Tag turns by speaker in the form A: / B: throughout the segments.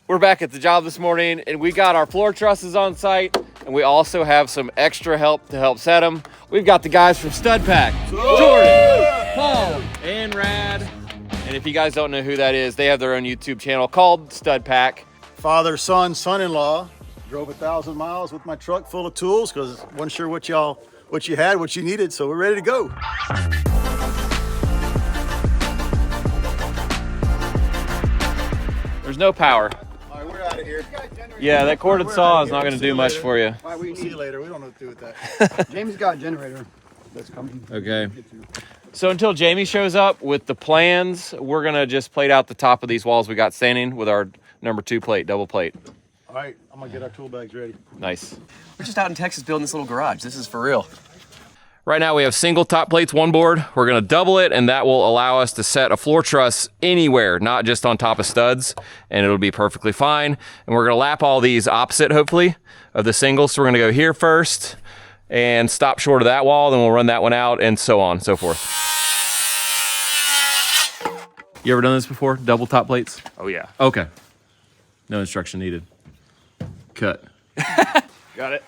A: We're back at the job this morning, and we got our floor trusses on site, and we also have some extra help to help set them. We've got the guys from Stud Pack, Jordan, Paul, and Rad. And if you guys don't know who that is, they have their own YouTube channel called Stud Pack.
B: Father, son, son-in-law drove 1,000 miles with my truck full of tools because wasn't sure what you had, what you needed, so we're ready to go.
A: There's no power.
B: All right, we're out of here.
A: Yeah, that corded saw is not going to do much for you.
B: We'll see you later. We don't know what to do with that.
C: Jamie's got a generator that's coming.
A: Okay. So until Jamie shows up with the plans, we're going to just plate out the top of these walls we got standing with our number 2 plate, double plate.
B: All right, I'm going to get our tool bags ready.
A: Nice.
C: We're just out in Texas building this little garage. This is for real.
A: Right now we have single top plates, one board. We're gonna double it, and that will allow us to set a floor truss anywhere, not just on top of studs, and it'll be perfectly fine. And we're gonna lap all these opposite, hopefully, of the singles. So we're gonna go here first and stop short of that wall, then we'll run that one out, and so on and so forth. You ever done this before? Double top plates?
D: Oh yeah.
A: Okay. No instruction needed. Cut.
D: Got it.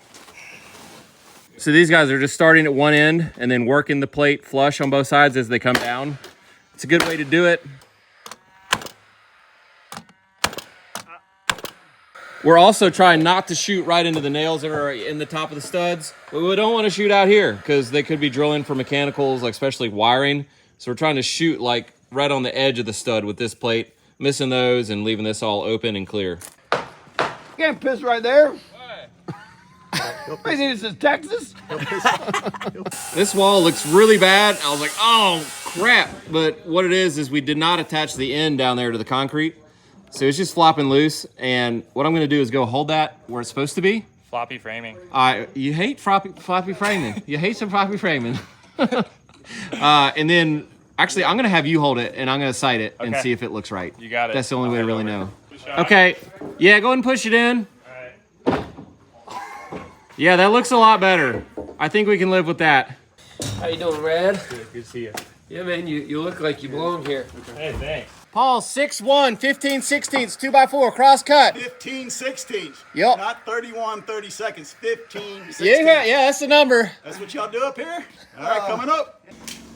A: So these guys are just starting at one end and then working the plate flush on both sides as they come down. It's a good way to do it. We're also trying not to shoot right into the nails that are in the top of the studs, but we don't want to shoot out here because they could be drilling for mechanicals, like especially wiring. So we're trying to shoot like right on the edge of the stud with this plate, missing those and leaving this all open and clear.
C: You can't piss right there. I think this is Texas.
A: This wall looks really bad. I was like, oh crap. But what it is we did not attach the end down there to the concrete. So it's just flopping loose. And what I'm gonna do is go hold that where it's supposed to be.
D: Floppy framing.
A: You hate floppy framing. You hate some floppy framing. And then, actually, I'm gonna have you hold it and I'm gonna sight it and see if it looks right.
D: You got it.
A: That's the only way to really know. Okay, yeah, go ahead and push it in. Yeah, that looks a lot better. I think we can live with that.
E: How you doing, Rad?
D: Good to see you.
E: Yeah, man, you look like you belong here.
D: Hey, thanks.
A: Paul, 6'1", 15/16, 2x4, cross cut.
B: 15/16.
A: Yep.
B: Not 31 30-seconds. 15/16.
A: Yeah, that's the number.
B: That's what y'all do up here? All right, coming up.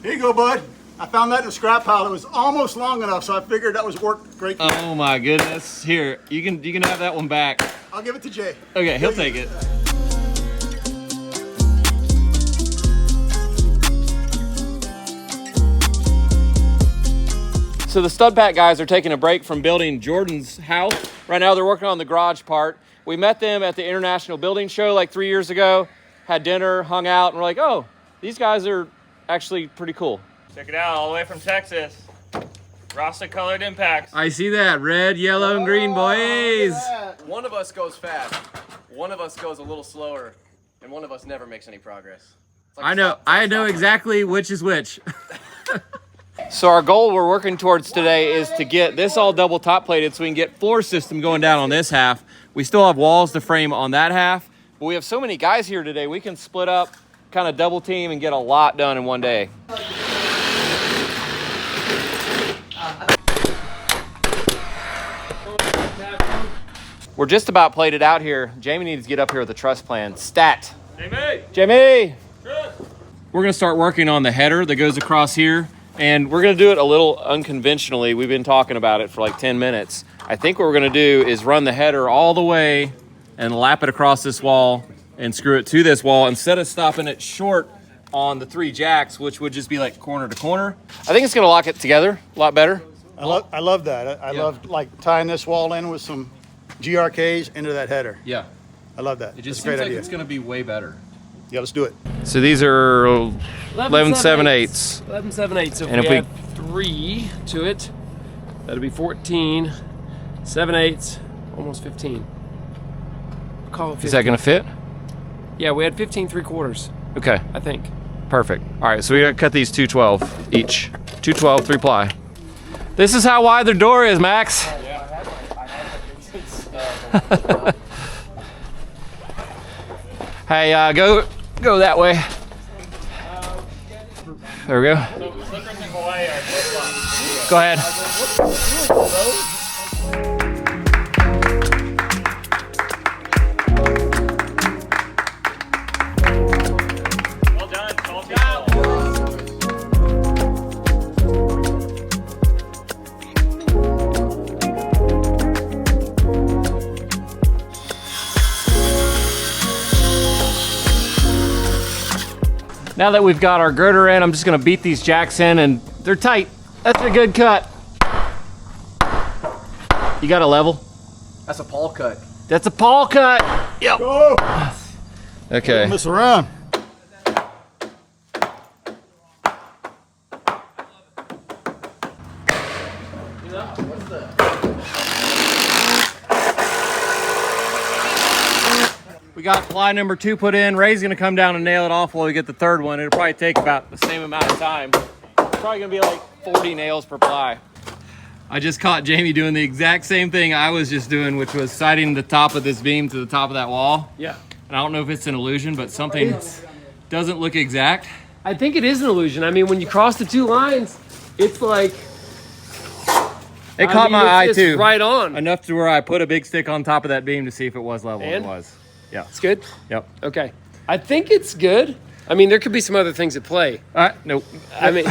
B: Here you go, bud. I found that in a scrap pile. It was almost long enough, so I figured that was worked great.
A: Oh my goodness. Here, you can have that one back.
B: I'll give it to Jay.
A: Okay, he'll take it. So the Stud Pack guys are taking a break from building Jordan's house. Right now they're working on the garage part. We met them at the International Building Show like 3 years ago, had dinner, hung out, and we're like, oh, these guys are actually pretty cool.
D: Check it out, all the way from Texas. Rasta colored impacts.
A: I see that, red, yellow, and green, boys.
C: One of us goes fast, one of us goes a little slower, and one of us never makes any progress.
A: I know exactly which is which. So our goal we're working towards today is to get this all double top plated so we can get floor system going down on this half. We still have walls to frame on that half, but we have so many guys here today, we can split up, kind of double team and get a lot done in one day. We're just about plated out here. Jamie needs to get up here with the truss plan. Stat. Jamie! We're gonna start working on the header that goes across here. And we're gonna do it a little unconventionally. We've been talking about it for like 10 minutes. I think what we're gonna do is run the header all the way and lap it across this wall and screw it to this wall instead of stopping it short on the 3 jacks, which would just be like corner to corner. I think it's gonna lock it together a lot better.
B: I love that. I love like tying this wall in with some GRKs into that header.
A: Yeah.
B: I love that.
A: It just
B: That's a
A: seems
B: great
A: like
B: idea.
A: it's gonna be way better.
B: Yeah, let's do it.
A: So these are 11 7/8.
E: 11 7/8. So
A: And
E: if
A: if
E: we
A: we-
E: add 3 to it, that'll be 14. 7/8, almost 15. Call it 15.
A: Is that gonna fit?
E: Yeah, we had 15 3/4,
A: Okay,
E: I think.
A: perfect. All right, so we gotta cut these 212 each. 212, 3 ply. This is how wide the door is, Max. Hey, go that way. There we go.
D: Slippers in Hawaii are flip-flops.
A: Go ahead. Now that we've got our girder in, I'm just gonna beat these jacks in, and they're tight. That's a good cut. You got a level?
C: That's a Paul cut.
A: That's a Paul cut. Yep.
B: Go!
A: Okay.
B: Don't mess around.
A: We got ply number 2 put in. Ray's gonna come down and nail it off while we get the third one. It'll probably take about the same amount of time. It's probably gonna be like 40 nails per ply. I just caught Jamie doing the exact same thing I was just doing, which was sighting the top of this beam to the top of that wall.
E: Yeah.
A: And I don't know if it's an illusion, but something doesn't look exact.
E: I think it is an illusion. I mean, when you cross the 2 lines, it's like...
A: It caught my eye
E: it's
A: too.
E: right on.
A: Enough to where I put a big stick on top of that beam to see if it was level.
E: And?
A: It was. Yeah.
E: It's good?
A: Yep.
E: Okay. I think it's good. I mean, there could be some other things at play.
A: Nope.
E: I mean,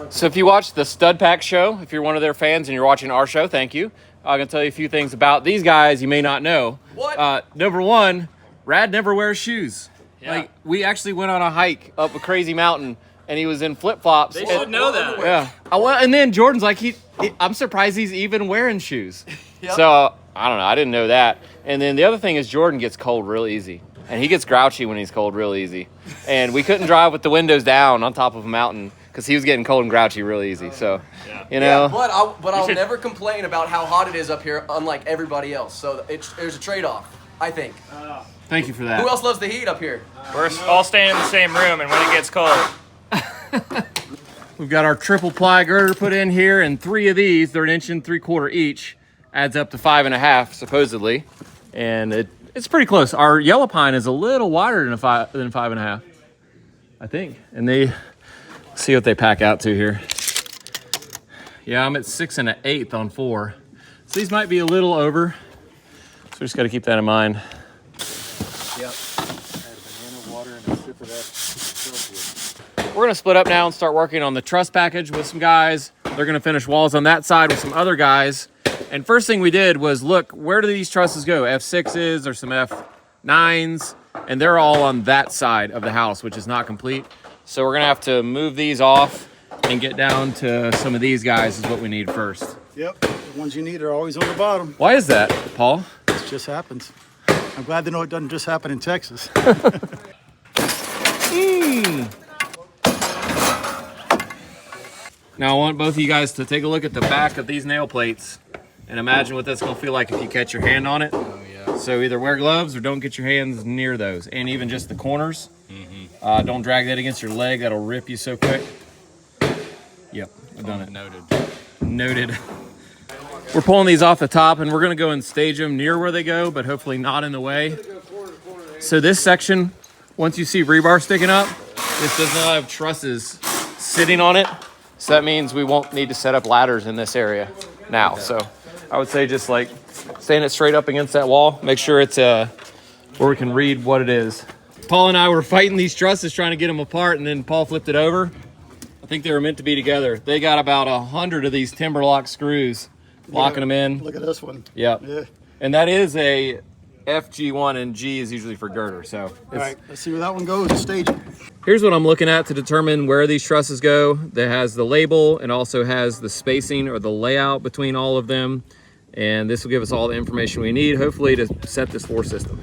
A: So if you watch the Stud Pack show, if you're one of their fans and you're watching our show, thank you. I'm going to tell you a few things about these guys you may not know.
C: What?
A: Number one, Rad never wears shoes.
E: Yeah.
A: Like, we actually went on a hike up a crazy mountain, and he was in flip-flops.
E: they should know that.
A: Yeah. And then Jordan's like, I'm surprised he's even wearing shoes.
C: Yep.
A: So, I don't know. I didn't know that. And then the other thing is Jordan gets cold real easy. And he gets grouchy when he's cold real easy. And we couldn't drive with the windows down on top of a mountain because he was getting cold and grouchy real easy. So, you know.
C: Yeah, but I'll never complain about how hot it is up here, unlike everybody else. So there's a trade-off, I think.
A: Thank you for that.
C: Who else loves the heat up here?
D: We're all staying in the same room, and when it gets cold,
A: We've got our triple ply girder put in here, and 3 of these, they're 1 3/4 each, adds up to 5.5 supposedly, and it's pretty close. Our yellow pine is a little wider than 5.5, I think. And they see what they pack out to here. Yeah, I'm at 6 1/8 on 4, so these might be a little over. So we just got to keep that in mind.
C: Yep.
A: We're gonna split up now and start working on the truss package with some guys. They're gonna finish walls on that side with some other guys. And first thing we did was look, where do these trusses go? F6s or some F9s, and they're all on that side of the house, which is not complete. So we're gonna have to move these off and get down to some of these guys is what we need first.
B: Yep, the ones you need are always on the bottom.
A: Why is that, Paul?
B: It just happens. I'm glad to know it doesn't just happen in Texas.
A: Now I want both of you guys to take a look at the back of these nail plates and imagine what that's gonna feel like if you catch your hand on it. Oh yeah. So either wear gloves or don't get your hands near those, and even just the corners. Mm-hmm. Don't drag that against your leg, that'll rip you so quick. Yep, I've done it. Noted. We're pulling these off the top, and we're gonna go and stage them near where they go, but hopefully not in the way. So this section, once you see rebar sticking up, this does not have trusses sitting on it. So that means we won't need to set up ladders in this area now. So I would say just like stand it straight up against that wall. Make sure it's where we can read what it is. Paul and I were fighting these trusses trying to get them apart, and then Paul flipped it over. I think they were meant to be together. They got about 100 of these timber lock screws locking them in.
B: Look at this one.
A: Yep.
B: Yeah.
A: And that is a FG1, and G is usually for girder. So
B: All right, let's see where that one goes and stage it.
A: here's what I'm looking at to determine where these trusses go. That has the label and also has the spacing or the layout between all of them. And this will give us all the information we need, hopefully, to set this floor system.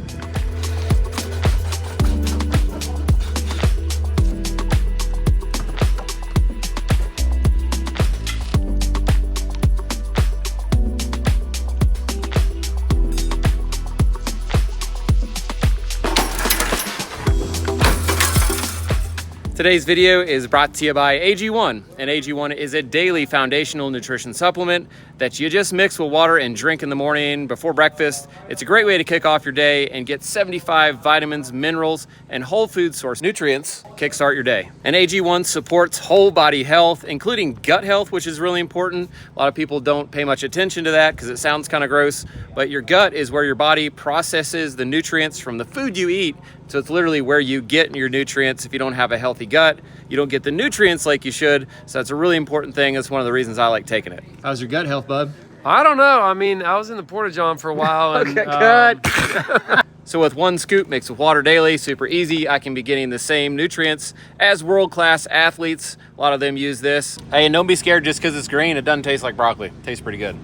A: Today's video is brought to you by AG1, and AG1 is a daily foundational nutrition supplement that you just mix with water and drink in the morning before breakfast. It's a great way to kick off your day and get 75 vitamins, minerals, and whole food source nutrients to kickstart your day. And AG1 supports whole body health, including gut health, which is really important. A lot of people don't pay much attention to that because it sounds kind of gross, but your gut is where your body processes the nutrients from the food you eat. So it's literally where you get your nutrients. If you don't have a healthy gut, you don't get the nutrients like you should. So that's a really important thing. That's one of the reasons I like taking it. How's your gut health, bud?
E: I don't know. I mean, I was in the Porta-John for a while. And,
A: Okay, good. So with one scoop mixed with water daily, super easy, I can be getting the same nutrients as world-class athletes. A lot of them use this. Hey, and don't be scared just because it's green, it doesn't taste like broccoli. It tastes pretty good.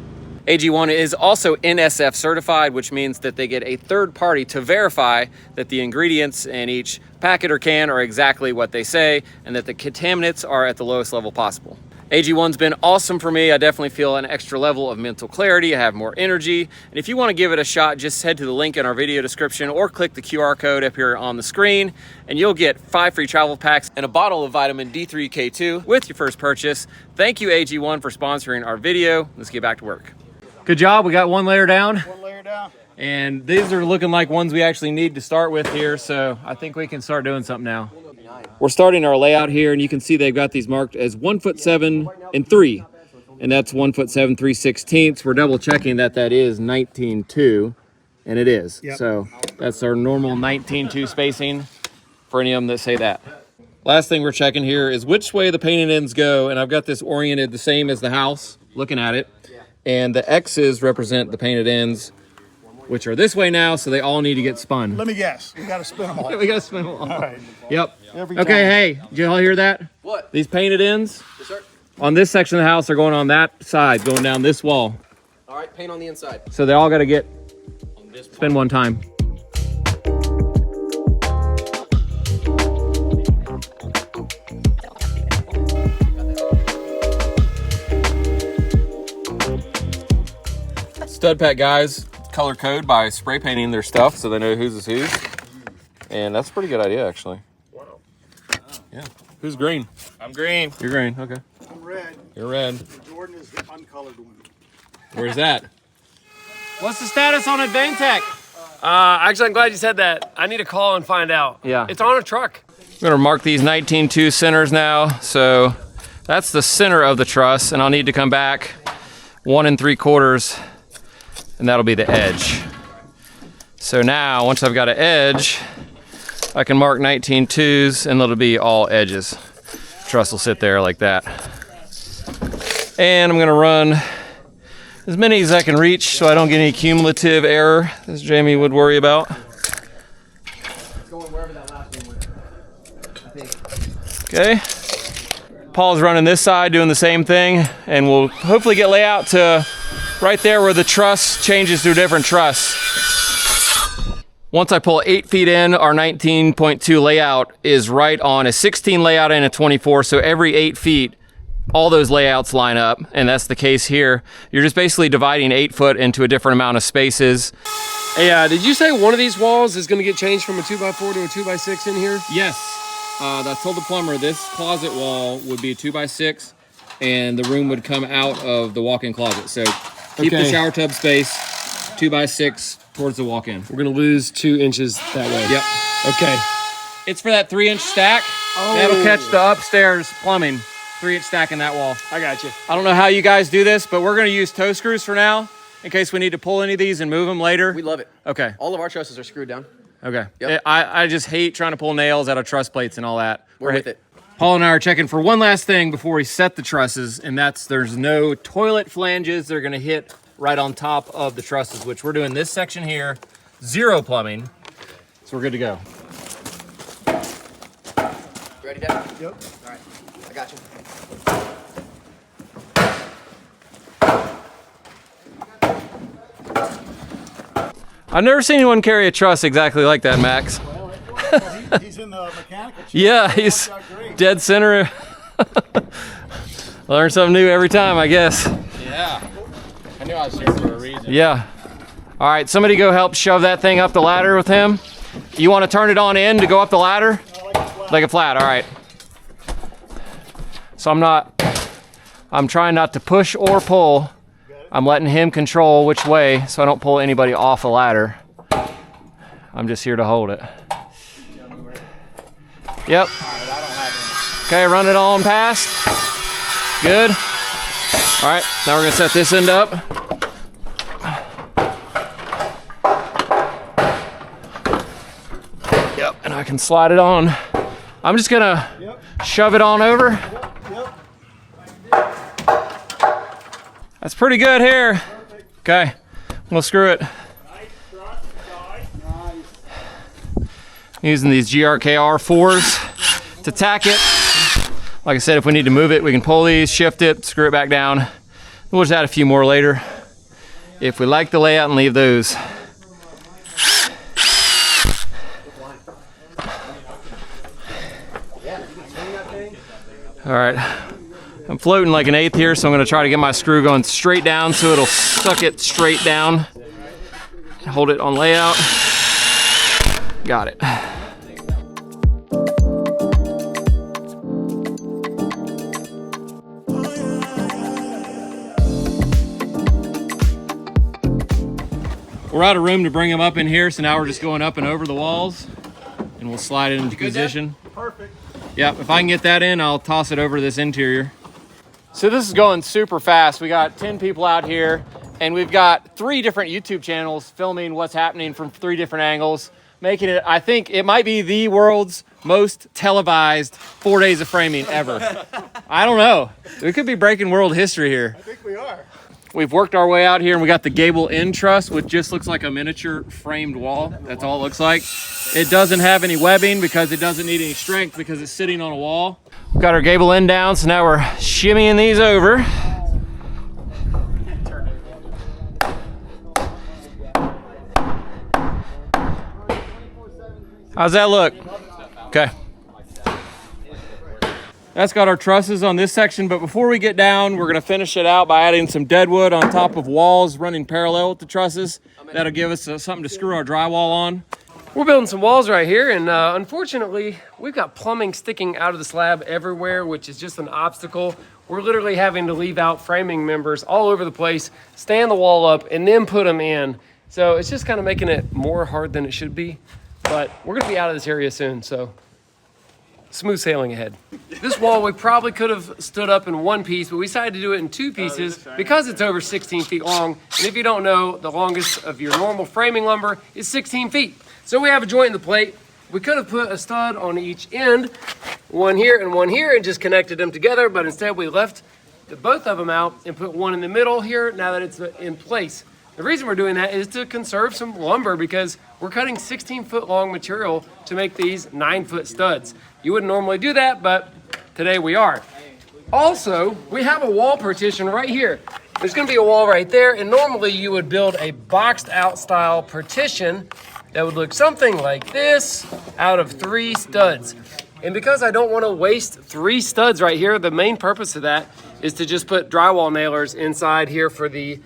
A: AG1 is also NSF certified, which means that they get a third party to verify that the ingredients in each packet or can are exactly what they say and that the contaminants are at the lowest level possible. AG1's been awesome for me. I definitely feel an extra level of mental clarity. I have more energy. And if you want to give it a shot, just head to the link in our video description or click the QR code up here on the screen and you'll get 5 free travel packs and a bottle of vitamin D3K2 with your first purchase. Thank you, AG1, for sponsoring our video. Let's get back to work. Good job. We got one layer down.
B: One layer down.
A: And these are looking like ones we actually need to start with here. So I think we can start doing something now. We're starting our layout here, and you can see they've got these marked as 1'7" 3", and that's 1'7" 3/16. We're double checking that that is 19.2, and it is. Yep. So that's our normal 19.2 spacing for any of them that say that. Last thing we're checking here is which way the painted ends go, and I've got this oriented the same as the house, looking at it, and the X's represent the painted ends, which are this way now, so they all need to get spun.
B: Let me guess. We got to spin them all.
A: We got to spin them all.
B: All right.
A: Yep.
B: Every
A: Okay,
B: time.
A: hey, did you all hear that?
C: What?
A: These painted ends
C: Yes, sir.
A: on this section of the house are going on that side, going down this wall.
C: All right, paint on the inside.
A: So they all got to get spin one time. Stud Pack guys color code by spray painting their stuff so they know whose is whose. And that's a pretty good idea, actually.
E: Wow.
A: Yeah. Who's green?
E: I'm green.
A: You're green, okay.
B: I'm red.
A: You're red.
B: Jordan is the uncolored one.
A: Where's that? What's the status on Advantech?
E: Actually, I'm glad you said that. I need to call and find out.
A: Yeah.
E: It's on a truck.
A: I'm gonna mark these 19.2 centers now. So that's the center of the truss, and I'll need to come back 1 3/4, and that'll be the edge. So now, once I've got an edge, I can mark 19.2s, and it'll be all edges. Truss will sit there like that. And I'm gonna run as many as I can reach so I don't get any cumulative error, as Jamie would worry about.
C: Going wherever that last one went. I think.
A: Okay. Paul's running this side, doing the same thing, and we'll hopefully get layout to right there where the truss changes to a different truss. Once I pull 8 feet in, our 19.2 layout is right on a 16 layout and a 24, so every 8 feet, all those layouts line up, and that's the case here. You're just basically dividing 8 foot into a different amount of spaces.
E: Hey, did you say one of these walls is going to get changed from a 2x4 to a 2x6 in here?
A: Yes, I told the plumber this closet wall would be a 2x6, and the room would come out of the walk-in closet. So keep the
E: Okay.
A: shower tub space 2x6 towards the walk-in.
E: We're going to lose 2 inches that way.
A: Yep.
E: Okay.
A: It's for that 3-inch stack. That'll catch the upstairs plumbing. 3-inch stack in that wall.
E: I got you.
A: I don't know how you guys do this, but we're gonna use toe screws for now in case we need to pull any of these and move them later.
C: We love it.
A: Okay.
C: All of our trusses are screwed down.
A: Okay.
C: Yep.
A: I just hate trying to pull nails out of truss plates and all that.
C: We're with it.
A: Paul and I are checking for one last thing before we set the trusses, and that's there's no toilet flanges. They're gonna hit right on top of the trusses, which we're doing this section here, 0 plumbing. So we're good to go.
C: You ready, Dad?
B: Yep.
C: All right, I got you.
A: I've never seen anyone carry a truss exactly like that, Max.
B: He's in the mechanical chair.
A: Yeah, he's
B: Worked out great.
A: dead center. Learn something new every time, I guess.
D: Yeah. I knew I was here for a reason.
A: Yeah. All right, somebody go help shove that thing up the ladder with him. You want to turn it on in to go up the ladder? Like a flat, all right. So I'm trying not to push or pull. I'm letting him control which way so I don't pull anybody off the ladder. I'm just here to hold it. Yep. Okay, run it on past. Good. All right, now we're gonna set this end up. Yep, and I can slide it on. I'm just gonna shove it on over. That's pretty good here. Okay, we'll screw it. Using these GRK R4s to tack it. Like I said, if we need to move it, we can pull these, shift it, screw it back down. We'll just add a few more later if we like the layout and leave those. All right, I'm floating like an eighth here, so I'm gonna try to get my screw going straight down so it'll suck it straight down. Hold it on layout. Got it. We're out of room to bring them up in here, so now we're just going up and over the walls, and we'll slide it into position.
B: Perfect.
A: Yep, if I can get that in, I'll toss it over to this interior. So this is going super fast. We got 10 people out here, and we've got 3 different YouTube channels filming what's happening from 3 different angles, making it, I think it might be the world's most televised 4 days of framing ever. I don't know. We could be breaking world history here.
B: I think we are.
A: We've worked our way out here, and we got the gable end truss, which just looks like a miniature framed wall. That's all it looks like. It doesn't have any webbing because it doesn't need any strength because it's sitting on a wall. We've got our gable end down, so now we're shimmying these over. How's that look? Okay. That's got our trusses on this section, but before we get down, we're gonna finish it out by adding some deadwood on top of walls running parallel with the trusses. That'll give us something to screw our drywall on.
E: We're building some walls right here, and unfortunately, we've got plumbing sticking out of the slab everywhere, which is just an obstacle. We're literally having to leave out framing members all over the place, stand the wall up, and then put them in. So it's just kind of making it more hard than it should be. But we're gonna be out of this area soon, so smooth sailing ahead. This wall we probably could have stood up in one piece, but we decided to do it in 2 pieces because it's over 16 feet long. And if you don't know, the longest of your normal framing lumber is 16 feet. So we have a joint in the plate. We could have put a stud on each end, one here, and just connected them together, but instead we left both of them out and put one in the middle here now that it's in place. The reason we're doing that is to conserve some lumber because we're cutting 16-foot long material to make these 9-foot studs. You wouldn't normally do that, but today we are. Also, we have a wall partition right here. There's gonna be a wall right there, and normally you would build a boxed out style partition that would look something like this out of 3 studs. And because I don't wanna waste 3 studs right here, the main purpose of that is to just put drywall nailers inside here for the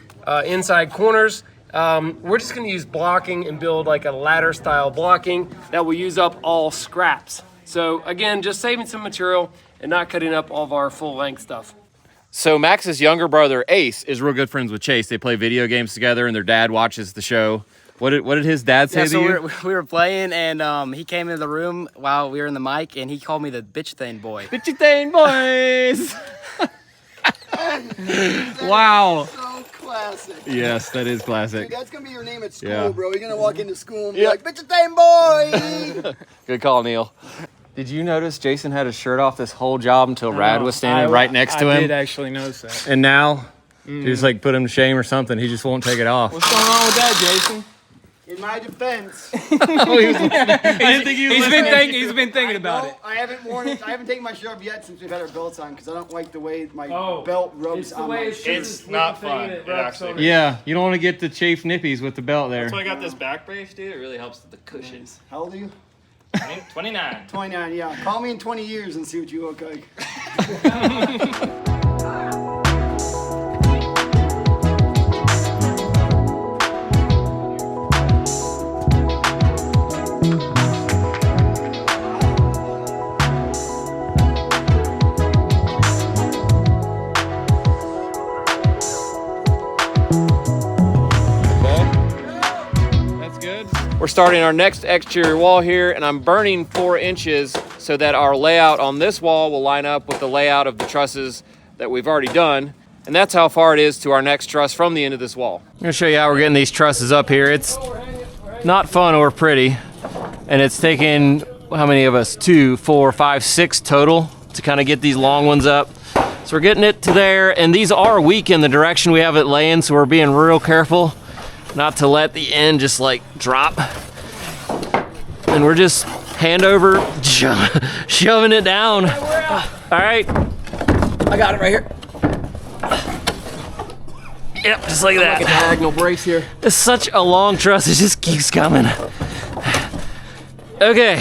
E: inside corners. We're just gonna use blocking and build like a ladder style blocking that will use up all scraps. So again, just saving some material and not cutting up all of our full length stuff.
A: So Max's younger brother, Ace, is real good friends with Chase. They play video games together and their dad watches the show. What did his dad say to you?
F: We were playing, and he came into the room while we were in the mic, and he called me the bitch thing boy.
A: Bitchy thing boys! Wow.
G: So classic.
A: Yes, that is classic.
G: Dude, that's gonna be your name at school,
A: Yeah.
G: bro. You're gonna walk into school and be like, bitch, thing boy.
A: Good call, Neil. Did you notice Jason had his shirt off this whole job until Rad was standing right next to him?
H: I did actually notice that.
A: And now, he just like put him to shame or something. He just won't take it off.
H: What's going on with that, Jason?
G: In my defense,
A: I didn't think he was listening.
H: He's been thinking about it.
G: I haven't worn it. I haven't taken my shirt off yet since we've had our belts on because I don't like the way my
E: Oh,
G: belt rubs
E: it's the
G: on
E: way
G: my
E: it
G: shirt.
D: It's not fun. It actually.
A: Yeah, you don't want to get the chafe nippies with the belt there.
D: That's why I got this back brace, dude. It really helps with the cushions.
G: How old are you?
D: 29.
G: 29, yeah. Call me in 20 years and see what you look like.
A: That's good. We're starting our next exterior wall here, and I'm burning 4 inches so that our layout on this wall will line up with the layout of the trusses that we've already done. And that's how far it is to our next truss from the end of this wall. I'm gonna show you how we're getting these trusses up here. It's not fun or pretty, and it's taken, how many of us? 2, 4, 5, 6 total to kind of get these long ones up. So we're getting it to there, and these are weak in the direction we have it laying, so we're being real careful not to let the end just like drop. And we're just hand over, shoving it down. All right.
C: I got it right here.
A: Yep, just like that.
C: Like a diagonal brace here.
A: It's such a long truss, it just keeps coming. Okay.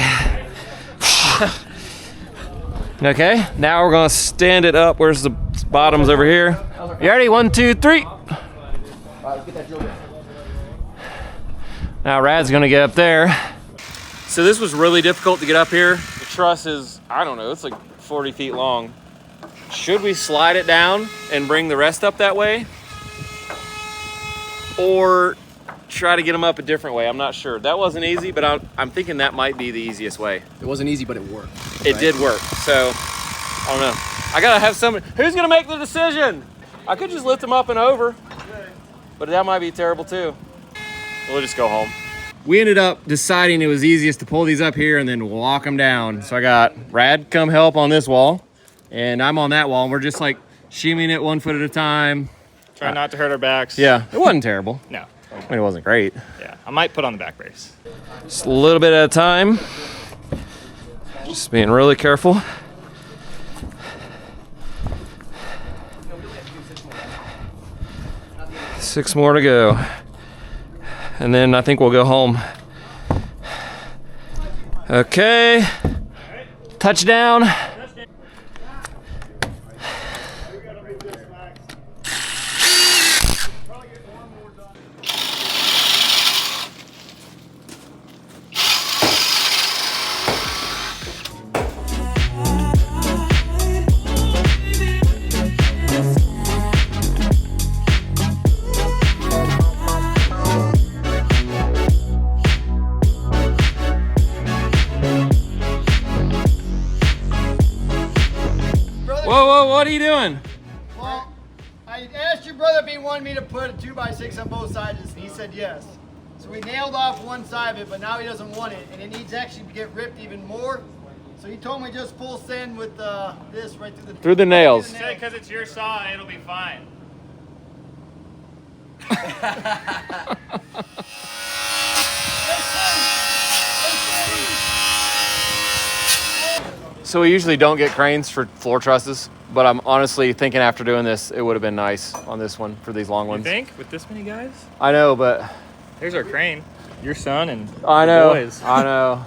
A: Okay, now we're gonna stand it up. Where's the bottoms over here? You ready? 1, 2, 3.
C: All right, let's get that drill bit.
A: Now Rad's gonna get up there. So this was really difficult to get up here. The truss is, I don't know, it's like 40 feet long. Should we slide it down and bring the rest up that way? Or try to get them up a different way? I'm not sure. That wasn't easy, but I'm thinking that might be the easiest way.
C: It wasn't easy, but it worked.
A: It did work, so I don't know. I gotta have somebody, who's gonna make the decision? I could just lift them up and over, but that might be terrible too. We'll just go home. We ended up deciding it was easiest to pull these up here and then walk them down. So I got Rad come help on this wall, and I'm on that wall, and we're just like shimmying it 1 foot at a time.
D: Try not to hurt our backs.
A: Yeah, it wasn't terrible.
D: No.
A: I mean, it wasn't great.
D: Yeah, I might put on the back brace.
A: Just a little bit at a time. Just being really careful. Six more to go. And then I think we'll go home. Okay. Touchdown. Whoa, what are you doing?
G: Well, I asked your brother if he wanted me to put a 2x6 on both sides, and he said yes. So we nailed off one side of it, but now he doesn't want it, and it needs actually to get ripped even more. So he told me just full send with this right
A: Through the nails.
D: Say because it's your saw, it'll be fine.
A: So we usually don't get cranes for floor trusses, but I'm honestly thinking after doing this, it would have been nice on this one for these long
D: You
A: ones.
D: think? With this many guys?
A: I know, but
D: Here's our crane. Your son and
A: I
D: your
A: know,
D: boys.
A: I know.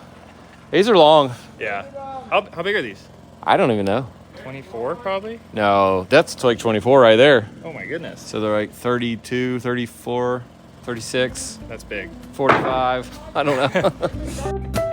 A: These are long.
D: Yeah. How big are these?
A: I don't even know.
D: 24 probably?
A: No, that's like 24 right there.
D: Oh my goodness.
A: So they're like 32, 34, 36,
D: That's big.
A: 45. I don't know.